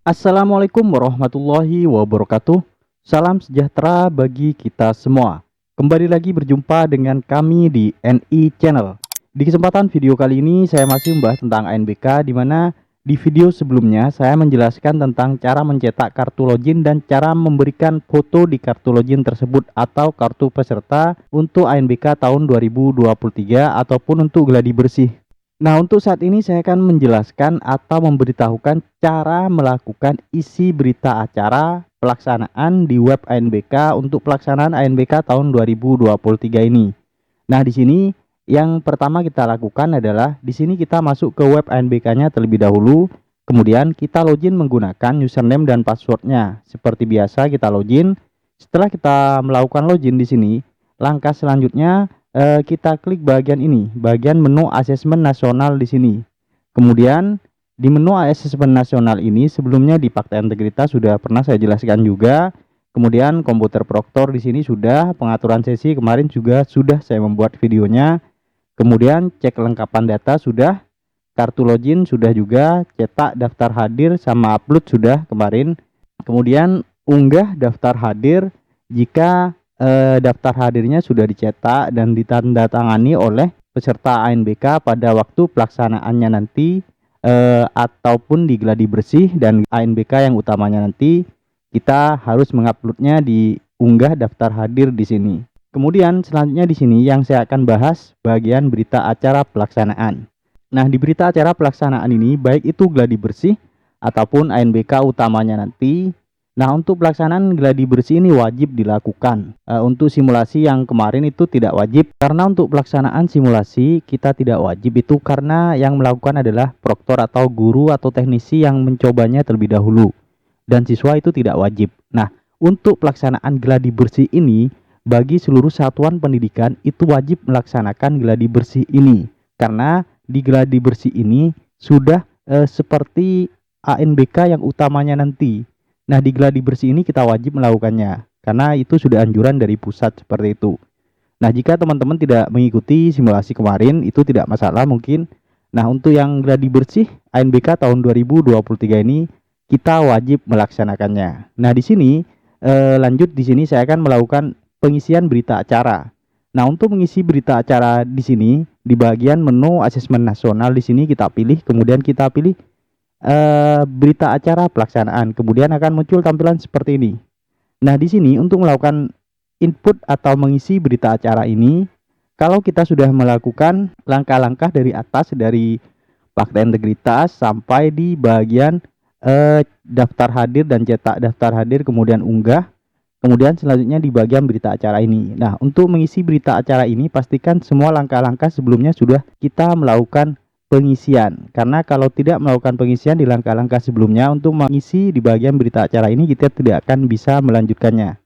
Assalamualaikum warahmatullahi wabarakatuh. Salam sejahtera bagi kita semua. Kembali lagi berjumpa dengan kami di NI Channel. Di kesempatan video kali ini saya masih membahas tentang ANBK, di mana di video sebelumnya saya menjelaskan tentang cara mencetak kartu login dan cara memberikan foto di kartu login tersebut atau kartu peserta untuk ANBK tahun 2023 ataupun untuk gladi bersih. Nah, untuk saat ini saya akan menjelaskan atau memberitahukan cara melakukan isi berita acara pelaksanaan di web ANBK untuk pelaksanaan ANBK tahun 2023 ini. Nah, di sini yang pertama kita lakukan adalah di sini kita masuk ke web ANBK-nya terlebih dahulu. Kemudian kita login menggunakan username dan passwordnya. Seperti biasa kita login. Setelah kita melakukan login di sini, langkah selanjutnya kita klik bagian ini, bagian menu asesmen nasional di sini. Kemudian di menu asesmen nasional ini sebelumnya di Fakta Integritas sudah pernah saya jelaskan juga. Kemudian komputer proktor di sini sudah, pengaturan sesi kemarin juga sudah saya membuat videonya. Kemudian cek lengkapan data sudah, kartu login sudah juga, cetak daftar hadir sama upload sudah kemarin. Kemudian unggah daftar hadir jika daftar hadirnya sudah dicetak dan ditandatangani oleh peserta ANBK pada waktu pelaksanaannya nanti, ataupun di gladi bersih dan ANBK yang utamanya nanti, kita harus menguploadnya di unggah daftar hadir di sini. Kemudian selanjutnya di sini yang saya akan bahas bagian berita acara pelaksanaan. Nah, di berita acara pelaksanaan ini baik itu gladi bersih ataupun ANBK utamanya nanti. Nah, untuk pelaksanaan gladi bersih ini wajib dilakukan. Untuk simulasi yang kemarin itu tidak wajib, karena untuk pelaksanaan simulasi kita tidak wajib itu karena yang melakukan adalah proktor atau guru atau teknisi yang mencobanya terlebih dahulu, dan siswa itu tidak wajib. Nah, untuk pelaksanaan gladi bersih ini bagi seluruh satuan pendidikan itu wajib melaksanakan gladi bersih ini, karena di gladi bersih ini sudah seperti ANBK yang utamanya nanti. Nah, di gladi bersih ini kita wajib melakukannya karena itu sudah anjuran dari pusat seperti itu. Nah, jika teman-teman tidak mengikuti simulasi kemarin itu tidak masalah mungkin. Nah, untuk yang gladi bersih ANBK tahun 2023 ini kita wajib melaksanakannya. Nah, di sini lanjut di sini saya akan melakukan pengisian berita acara. Nah, untuk mengisi berita acara di sini di bagian menu asesmen nasional di sini kita pilih, kemudian kita pilih berita acara pelaksanaan, kemudian akan muncul tampilan seperti ini. Nah, di sini untuk melakukan input atau mengisi berita acara ini, kalau kita sudah melakukan langkah-langkah dari atas, dari fakta integritas sampai di bagian daftar hadir dan cetak daftar hadir, kemudian unggah, kemudian selanjutnya di bagian berita acara ini. Nah, untuk mengisi berita acara ini pastikan semua langkah-langkah sebelumnya sudah kita melakukan pengisian, karena kalau tidak melakukan pengisian di langkah-langkah sebelumnya untuk mengisi di bagian berita acara ini kita tidak akan bisa melanjutkannya.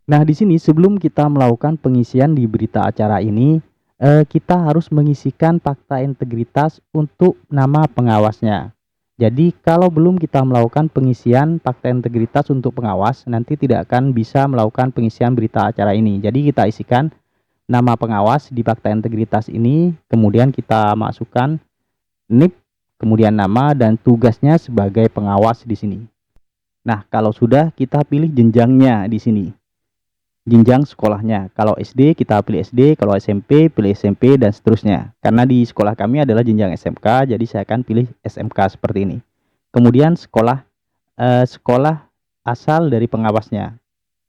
Nah, di sini sebelum kita melakukan pengisian di berita acara ini, kita harus mengisikan fakta integritas untuk nama pengawasnya. Jadi kalau belum kita melakukan pengisian fakta integritas untuk pengawas, nanti tidak akan bisa melakukan pengisian berita acara ini. Jadi kita isikan nama pengawas di fakta integritas ini, kemudian kita masukkan NIP, kemudian nama dan tugasnya sebagai pengawas di sini. Nah, kalau sudah kita pilih jenjangnya di sini. Jenjang sekolahnya. Kalau SD kita pilih SD, kalau SMP pilih SMP dan seterusnya. Karena di sekolah kami adalah jenjang SMK, jadi saya akan pilih SMK seperti ini. Kemudian sekolah asal dari pengawasnya.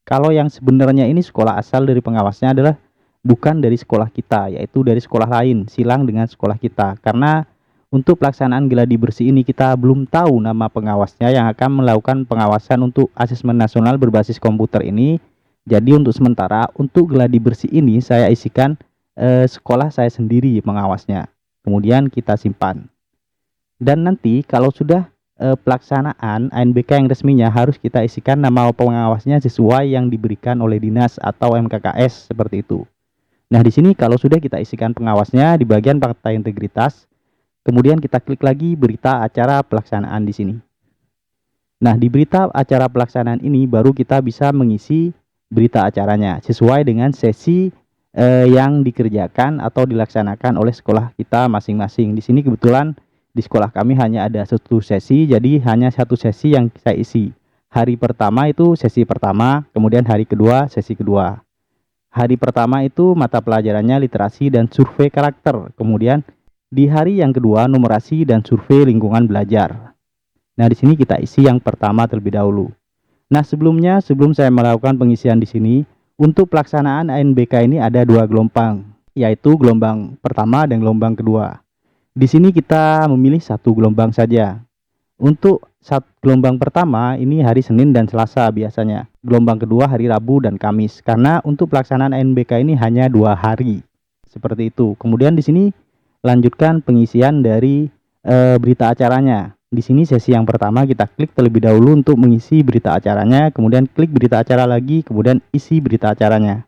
Kalau yang sebenarnya ini sekolah asal dari pengawasnya adalah bukan dari sekolah kita, yaitu dari sekolah lain, silang dengan sekolah kita. Karena untuk pelaksanaan gladi bersih ini kita belum tahu nama pengawasnya yang akan melakukan pengawasan untuk asesmen nasional berbasis komputer ini. Jadi untuk sementara untuk gladi bersih ini saya isikan sekolah saya sendiri pengawasnya. Kemudian kita simpan. Dan nanti kalau sudah pelaksanaan ANBK yang resminya harus kita isikan nama pengawasnya sesuai yang diberikan oleh dinas atau MKKS seperti itu. Nah, di sini kalau sudah kita isikan pengawasnya di bagian fakta integritas, kemudian kita klik lagi berita acara pelaksanaan di sini. Nah, di berita acara pelaksanaan ini baru kita bisa mengisi berita acaranya sesuai dengan sesi yang dikerjakan atau dilaksanakan oleh sekolah kita masing-masing. Di sini kebetulan di sekolah kami hanya ada satu sesi, jadi hanya satu sesi yang saya isi. Hari pertama itu sesi pertama, kemudian hari kedua sesi kedua. Hari pertama itu mata pelajarannya literasi dan survei karakter. Kemudian di hari yang kedua numerasi dan survei lingkungan belajar. Nah, di sini kita isi yang pertama terlebih dahulu. Nah, sebelum saya melakukan pengisian di sini, untuk pelaksanaan ANBK ini ada dua gelombang, yaitu gelombang pertama dan gelombang kedua. Di sini kita memilih satu gelombang saja. Untuk gelombang pertama ini hari Senin dan Selasa biasanya. Gelombang kedua hari Rabu dan Kamis. Karena untuk pelaksanaan ANBK ini hanya 2 hari. Seperti itu. Kemudian di sini lanjutkan pengisian dari berita acaranya. Di sini sesi yang pertama kita klik terlebih dahulu untuk mengisi berita acaranya, kemudian klik berita acara lagi, kemudian isi berita acaranya.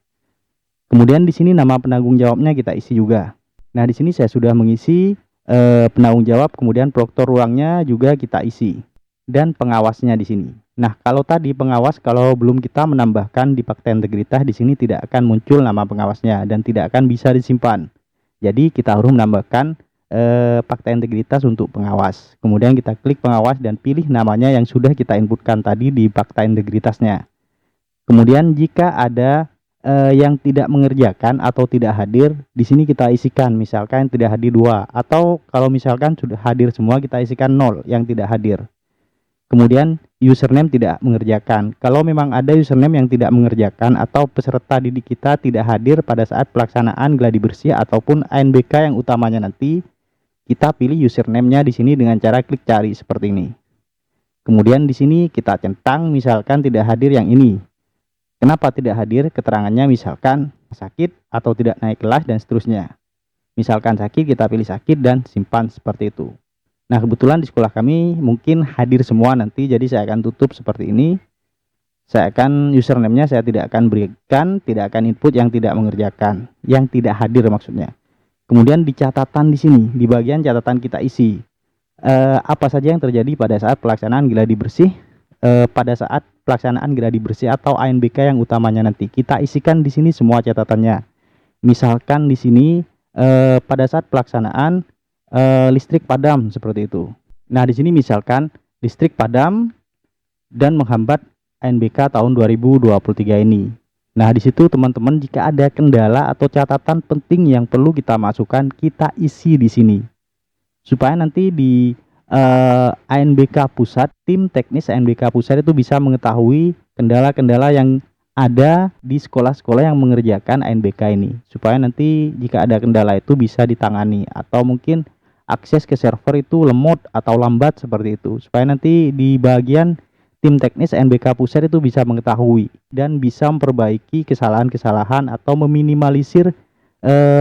Kemudian di sini nama penanggung jawabnya kita isi juga. Nah, di sini saya sudah mengisi penanggung jawab, kemudian proktor ruangnya juga kita isi, dan pengawasnya di sini. Nah, kalau tadi pengawas, kalau belum kita menambahkan di fakta integritas, di sini tidak akan muncul nama pengawasnya dan tidak akan bisa disimpan. Jadi kita harus menambahkan fakta integritas untuk pengawas. Kemudian kita klik pengawas dan pilih namanya yang sudah kita inputkan tadi di fakta integritasnya. Kemudian jika ada yang tidak mengerjakan atau tidak hadir, di sini kita isikan misalkan tidak hadir 2, atau kalau misalkan sudah hadir semua kita isikan 0 yang tidak hadir. Kemudian username tidak mengerjakan. Kalau memang ada username yang tidak mengerjakan atau peserta didik kita tidak hadir pada saat pelaksanaan gladi bersih ataupun ANBK yang utamanya nanti, kita pilih username-nya di sini dengan cara klik cari seperti ini. Kemudian di sini kita centang misalkan tidak hadir yang ini. Kenapa tidak hadir? Keterangannya misalkan sakit atau tidak naik kelas dan seterusnya. Misalkan sakit, kita pilih sakit dan simpan seperti itu. Nah, kebetulan di sekolah kami mungkin hadir semua nanti, jadi saya akan tutup seperti ini. Saya akan username-nya saya tidak akan berikan, tidak akan input yang tidak mengerjakan, yang tidak hadir maksudnya. Kemudian di catatan di sini, di bagian catatan kita isi apa saja yang terjadi pada saat pelaksanaan gladi bersih, pada saat pelaksanaan gladi bersih atau ANBK yang utamanya nanti. Kita isikan di sini semua catatannya. Misalkan di sini pada saat pelaksanaan listrik padam seperti itu. Nah, di sini misalkan listrik padam dan menghambat ANBK tahun 2023 ini. Nah, di situ teman-teman jika ada kendala atau catatan penting yang perlu kita masukkan, kita isi di sini. Supaya nanti di ANBK pusat, tim teknis ANBK pusat itu bisa mengetahui kendala-kendala yang ada di sekolah-sekolah yang mengerjakan ANBK ini. Supaya nanti jika ada kendala itu bisa ditangani, atau mungkin akses ke server itu lemot atau lambat seperti itu. Supaya nanti di bagian tim teknis ANBK pusat itu bisa mengetahui dan bisa memperbaiki kesalahan-kesalahan atau meminimalisir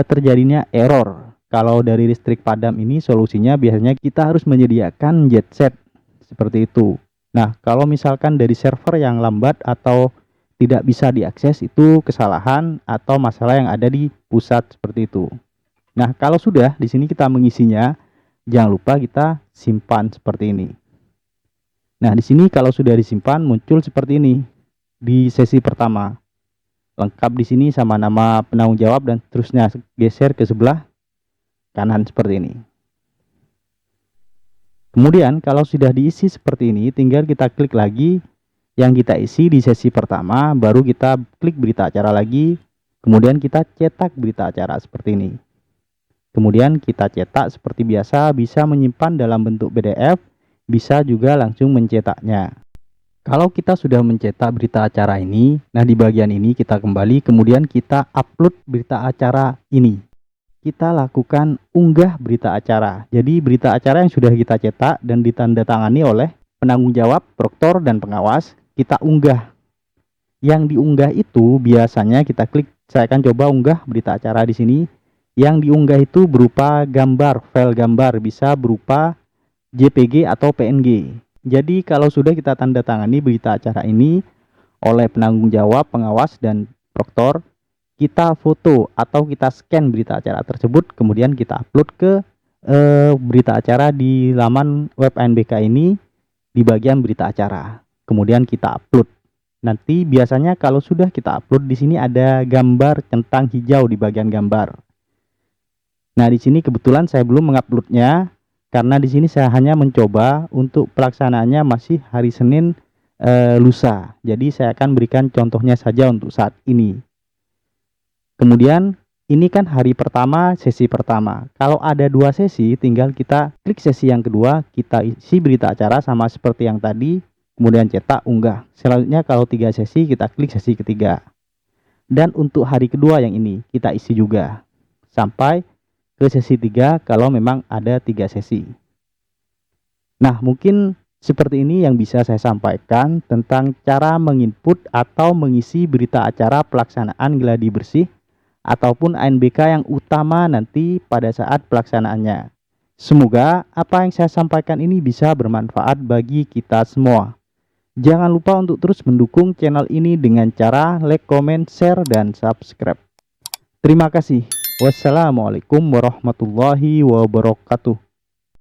terjadinya error. Kalau dari listrik padam ini solusinya biasanya kita harus menyediakan genset seperti itu. Nah, kalau misalkan dari server yang lambat atau tidak bisa diakses, itu kesalahan atau masalah yang ada di pusat seperti itu. Nah, kalau sudah di sini kita mengisinya, jangan lupa kita simpan seperti ini. Nah, di sini kalau sudah disimpan muncul seperti ini di sesi pertama. Lengkap di sini sama nama penanggung jawab dan seterusnya. Geser ke sebelah kanan seperti ini. Kemudian kalau sudah diisi seperti ini, tinggal kita klik lagi yang kita isi di sesi pertama, baru kita klik berita acara lagi, kemudian kita cetak berita acara seperti ini. Kemudian kita cetak seperti biasa, bisa menyimpan dalam bentuk PDF, bisa juga langsung mencetaknya. Kalau kita sudah mencetak berita acara ini, nah di bagian ini kita kembali, kemudian kita upload berita acara ini. Kita lakukan unggah berita acara. Jadi berita acara yang sudah kita cetak dan ditandatangani oleh penanggung jawab, proktor, dan pengawas, kita unggah. Yang diunggah itu biasanya kita klik, saya akan coba unggah berita acara di sini. Yang diunggah itu berupa gambar, file gambar, bisa berupa JPG atau PNG. Jadi kalau sudah kita tanda tangani berita acara ini oleh penanggung jawab, pengawas, dan proktor, kita foto atau kita scan berita acara tersebut, kemudian kita upload ke berita acara di laman web ANBK ini di bagian berita acara. Kemudian kita upload. Nanti biasanya kalau sudah kita upload di sini ada gambar centang hijau di bagian gambar. Nah, di sini kebetulan saya belum menguploadnya. karena di sini saya hanya mencoba untuk pelaksanaannya masih hari Senin lusa. Jadi saya akan berikan contohnya saja untuk saat ini. Kemudian ini kan hari pertama, sesi pertama. Kalau ada 2 sesi, tinggal kita klik sesi yang kedua, kita isi berita acara sama seperti yang tadi, kemudian cetak, unggah. Selanjutnya kalau 3 sesi, kita klik sesi ketiga. Dan untuk hari kedua yang ini, kita isi juga. Sampai ke sesi 3 kalau memang ada 3 sesi. Nah, mungkin seperti ini yang bisa saya sampaikan tentang cara menginput atau mengisi berita acara pelaksanaan gladi bersih ataupun ANBK yang utama nanti pada saat pelaksanaannya. Semoga apa yang saya sampaikan ini bisa bermanfaat bagi kita semua. Jangan lupa untuk terus mendukung channel ini dengan cara like, comment, share, dan subscribe. Terima kasih. Wassalamualaikum warahmatullahi wabarakatuh.